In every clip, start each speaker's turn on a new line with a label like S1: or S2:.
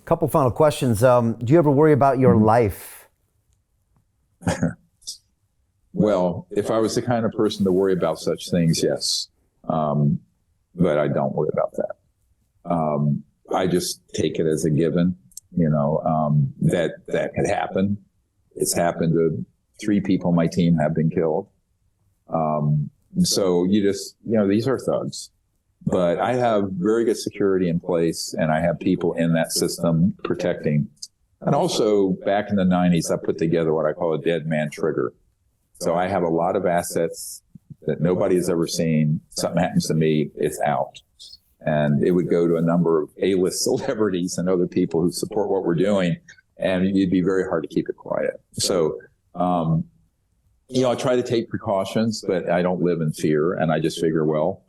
S1: Couple final questions. Do you ever worry about your life?
S2: Well, if I was the kind of person to worry about such things, yes. But I don't worry about that. I just take it as a given, that could happen. It's happened to 3 people on my team have been killed. So you just, these are thugs. But I have very good security in place, and I have people in that system protecting. And also, back in the 90s, I put together what I call a dead man trigger. So I have a lot of assets that nobody has ever seen. Something happens to me, it's out. And it would go to a number of A-list celebrities and other people who support what we're doing, and it'd be very hard to keep it quiet. So, I try to take precautions, but I don't live in fear, and I just figure, well,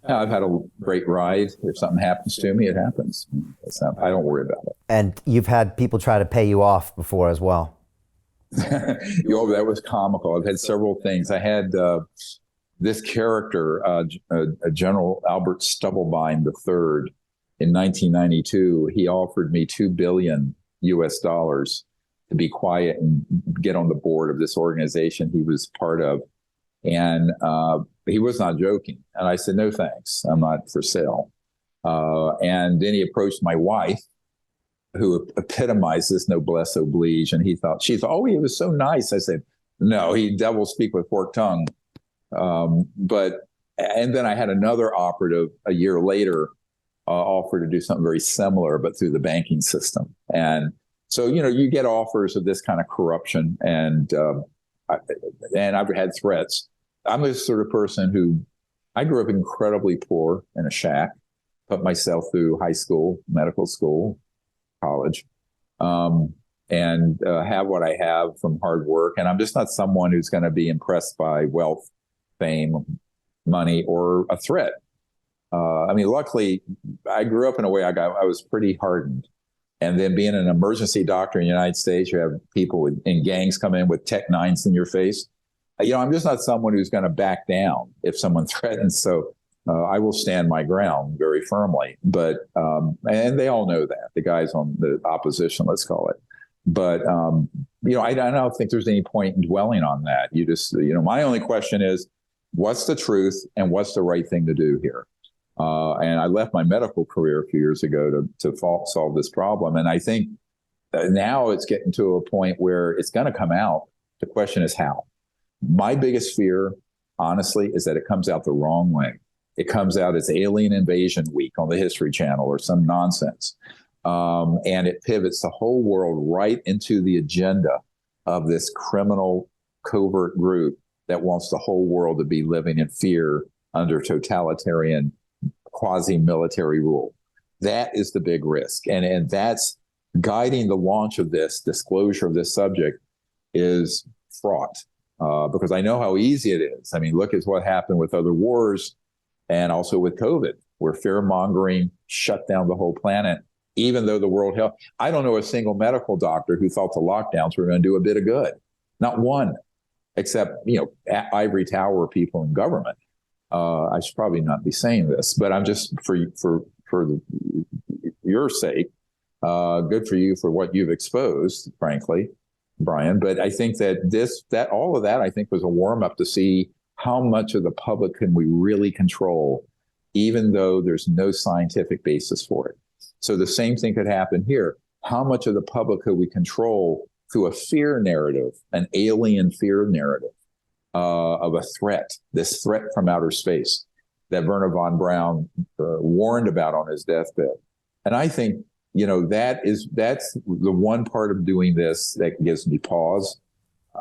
S2: I've had a great ride. If something happens to me, it happens. I don't worry about it.
S1: And you've had people try to pay you off before as well.
S2: That was comical. I've had several things. I had this character, General Albert Stubblebine III, in 1992. He offered me $2 billion US to be quiet and get on the board of this organization he was part of. And he was not joking. And I said, no, thanks. I'm not for sale. And then he approached my wife, who epitomized this noblesse oblige. And she thought, oh, he was so nice. I said, no, he devil speak with forked tongue. And then I had another operative a year later offer to do something very similar, but through the banking system. And so, you get offers of this kind of corruption, and I've had threats. I'm the sort of person who, I grew up incredibly poor in a shack, put myself through high school, medical school, college, and have what I have from hard work. And I'm just not someone who's going to be impressed by wealth, fame, money, or a threat. Luckily, I grew up in a way I was pretty hardened. And then being an emergency doctor in the United States, you have people in gangs come in with Tech 9s in your face. I'm just not someone who's going to back down if someone threatens. So I will stand my ground very firmly. But and they all know that, the guys on the opposition, let's call it. But I don't think there's any point in dwelling on that. You just, my only question is, what's the truth and what's the right thing to do here? And I left my medical career a few years ago to solve this problem. And I think now it's getting to a point where it's going to come out. The question is how. My biggest fear, honestly, is that it comes out the wrong way. It comes out as Alien Invasion Week on the History Channel or some nonsense. And it pivots the whole world right into the agenda of this criminal covert group that wants the whole world to be living in fear under totalitarian quasi-military rule. That is the big risk. And that's guiding the launch of this, disclosure of this subject is fraught. Because I know how easy it is. Look at what happened with other wars and also with COVID, where fear-mongering shut down the whole planet, even though the World Health, I don't know a single medical doctor who thought the lockdowns were going to do a bit of good. Not one, except, ivory tower people in government. I should probably not be saying this, but I'm just for your sake, good for you for what you've exposed, frankly, Brian. But I think that all of that, I think, was a warm up to see how much of the public can we really control, even though there's no scientific basis for it. So the same thing could happen here. How much of the public could we control through a fear narrative, an alien fear narrative of a threat, this threat from outer space that Wernher von Braun warned about on his deathbed? And I think, that's the one part of doing this that gives me pause.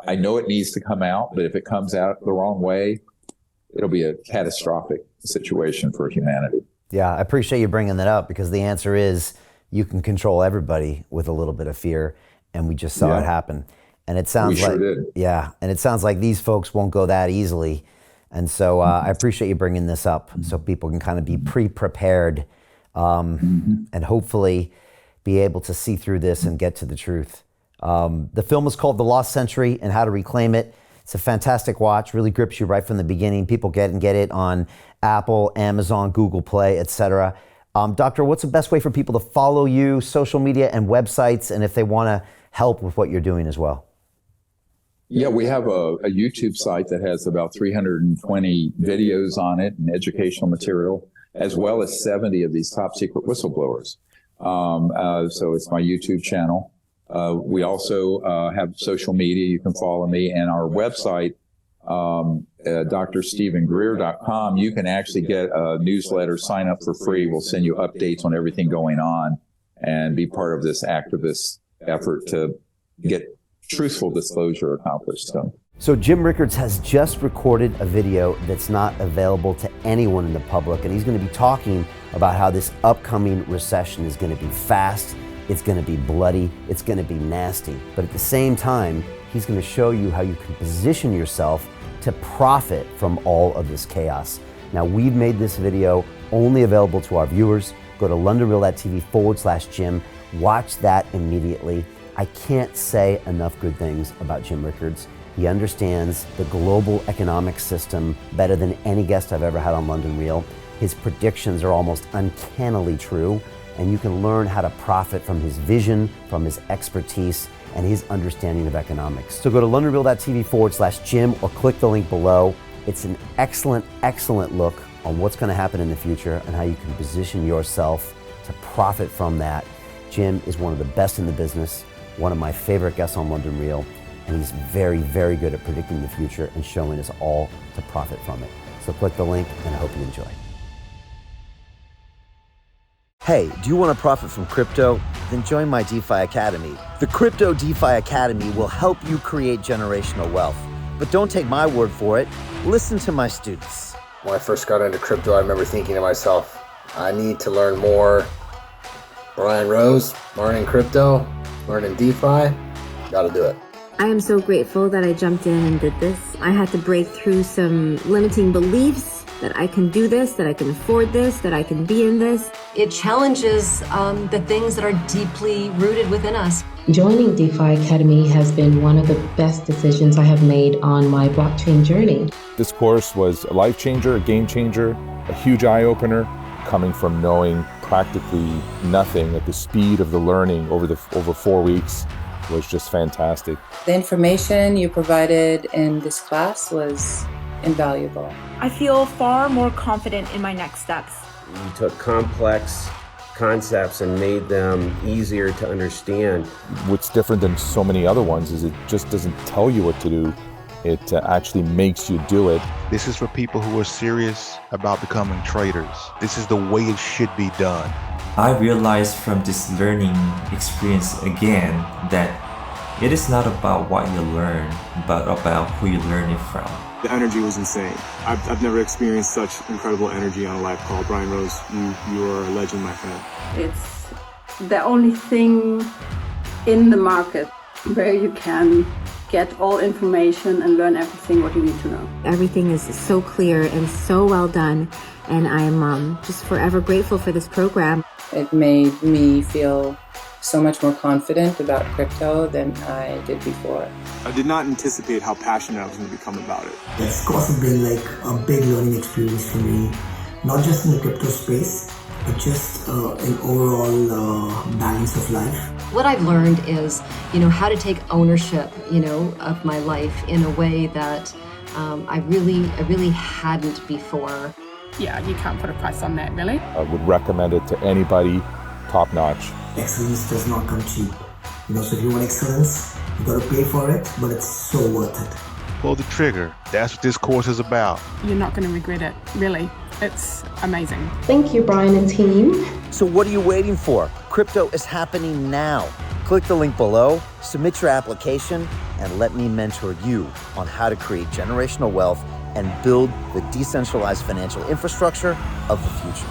S2: I know it needs to come out, but if it comes out the wrong way, it'll be a catastrophic situation for humanity.
S1: Yeah, I appreciate you bringing that up, because the answer is you can control everybody with a little bit of fear, and we just saw it happen. And it sounds and it sounds like these folks won't go that easily. And so I appreciate you bringing this up so people can kind of be pre-prepared and hopefully be able to see through this and get to the truth. The film is called The Lost Century and How to Reclaim It. It's a fantastic watch, really grips you right from the beginning. People get it on Apple, Amazon, Google Play, etc. Doctor, what's the best way for people to follow you, social media and websites, and if they want to help with what you're doing as well?
S2: Yeah, we have a YouTube site that has about 320 videos on it and educational material, as well as 70 of these top secret whistleblowers. So it's my YouTube channel. We also have social media. You can follow me, and our website, drstevengreer.com. You can actually get a newsletter, sign up for free. We'll send you updates on everything going on and be part of this activist effort to get truthful disclosure accomplished.
S1: So Jim Rickards has just recorded a video that's not available to anyone in the public, and he's going to be talking about how this upcoming recession is going to be fast, it's going to be bloody, it's going to be nasty. But at the same time, he's going to show you how you can position yourself to profit from all of this chaos. Now, we've made this video only available to our viewers. Go to londonreal.tv/Jim. Watch that immediately. I can't say enough good things about Jim Rickards. He understands the global economic system better than any guest I've ever had on London Real. His predictions are almost uncannily true, and you can learn how to profit from his vision, from his expertise, and his understanding of economics. So go to londonreal.tv/Jim or click the link below. It's an excellent, excellent look on what's going to happen in the future and how you can position yourself to profit from that. Jim is one of the best in the business, one of my favorite guests on London Real, and he's very, very good at predicting the future and showing us all to profit from it. So click the link, and I hope you enjoy. Hey, do you want to profit from crypto? Then join my DeFi Academy. The Crypto DeFi Academy will help you create generational wealth. But don't take my word for it. Listen to my students.
S3: When I first got into crypto, I remember thinking to myself, I need to learn more. Brian Rose, learning crypto, learning DeFi, gotta do it.
S4: I am so grateful that I jumped in and did this. I had to break through some limiting beliefs that I can do this, that I can afford this, that I can be in this.
S5: It challenges the things that are deeply rooted within us.
S6: Joining DeFi Academy has been one of the best decisions I have made on my blockchain journey.
S7: This course was a life changer, a game changer, a huge eye-opener, coming from knowing practically nothing at the speed of the learning over 4 weeks was just fantastic.
S8: The information you provided in this class was invaluable.
S9: I feel far more confident in my next steps.
S10: You took complex concepts and made them easier to understand.
S7: What's different than so many other ones is it just doesn't tell you what to do. It actually makes you do it.
S11: This is for people who are serious about becoming traders. This is the way it should be done.
S12: I realized from this learning experience again that it is not about what you learn, but about who you learn it from.
S13: The energy was insane. I've never experienced such incredible energy on a live call. Brian Rose, you are a legend, my friend.
S14: It's the only thing in the market where you can get all information and learn everything what you need to know.
S4: Everything is so clear and so well done, and I'm just forever grateful for this program.
S8: It made me feel so much more confident about crypto than I did before.
S13: I did not anticipate how passionate I was going to become about it.
S15: It's also been like a big learning experience for me, not just in the crypto space, but just an overall balance of life.
S5: What I've learned is, how to take ownership, of my life in a way that I really hadn't before.
S9: Yeah, you can't put a price on that, really.
S7: I would recommend it to anybody, top notch.
S15: Excellence does not come cheap. So if you want excellence, you got to pay for it, but it's so worth it.
S11: Pull the trigger. That's what this course is about.
S9: You're not going to regret it, really. It's amazing.
S6: Thank you, Brian and team.
S1: So what are you waiting for? Crypto is happening now. Click the link below, submit your application, and let me mentor you on how to create generational wealth and build the decentralized financial infrastructure of the future.